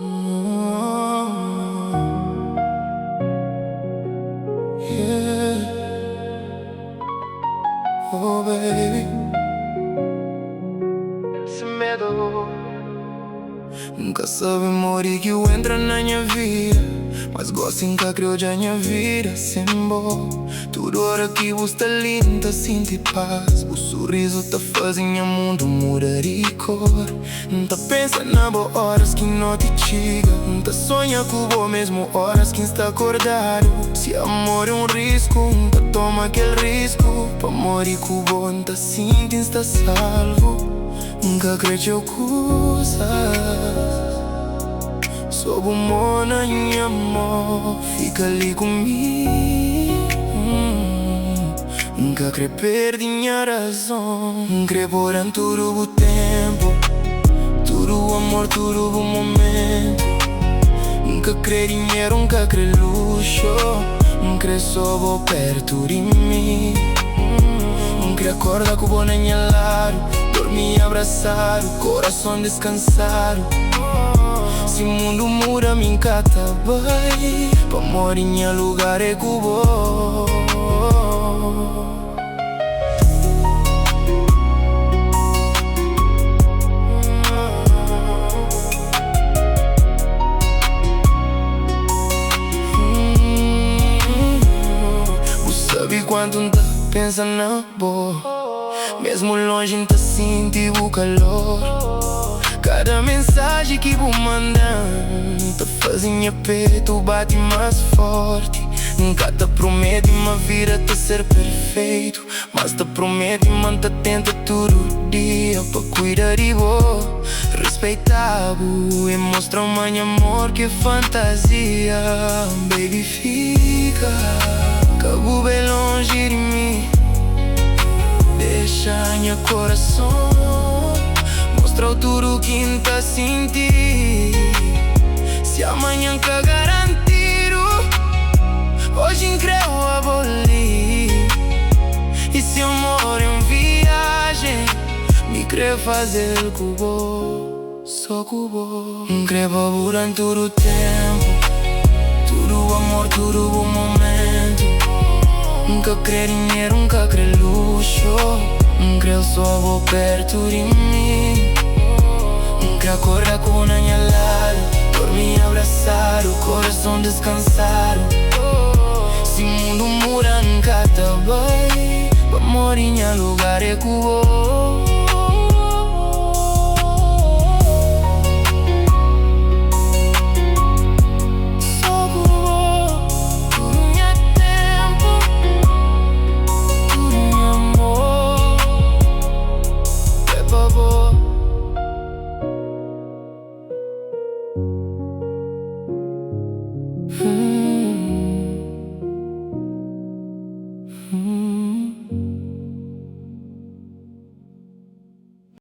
Yeah. Oh, baby. Esse medo nunca sabe morir que o entra na minha vida, mas gosto em que criou já minha vida sem bom. Toda hora que você está linda, sinto paz. O sorriso tá fazendo o mundo mudar de cor. Não tá pensa na boas horas que não te chega. Não tá sonha com boa mesmo horas que está acordado. Se amor é um risco, não tá toma aquele risco. Pra morrer com boa, não tá sinto, está salvo. Nunca acredito coisas sob o mona em amor. Fica ali comigo. Nunca creio perder minha razão. Creio por tudo o tempo, tudo o amor, tudo o momento. Nunca creio dinheiro, nunca creio luxo. Creio só vou perto de mim. Creio acordar com o bom na minha lado, dormir abraçado, coração descansado. Se o mundo muda, me encanta, vai. Pra morar em lugar é cubo. Você sabe quanto não tá pensando na boa, mesmo longe não tá sentindo o calor. Cada mensagem que vou mandando tá fazendo peito bate mais forte. Nunca te prometo uma vida te ser perfeito, mas te prometo manter atento todo dia pra cuidar de você, respeitar e mostrar um amor que é fantasia. Baby, fica, cabo bem longe de mim. Deixa meu coração mostrar tudo que não tá sentindo. Se amanhã que garantido, hoje creio abolir. E se eu moro em viagem, me creio fazer cubo, só cubo. Creio durante todo o tempo, tudo amor, tudo o momento. Nunca creio dinheiro, nunca creio luxo. Creio só vou perto de mim. Creio acordar com na minha lado, dormir abraçado, coração descansado. Se o mundo muda, nunca tá bem. Pra morar em lugar é cubo.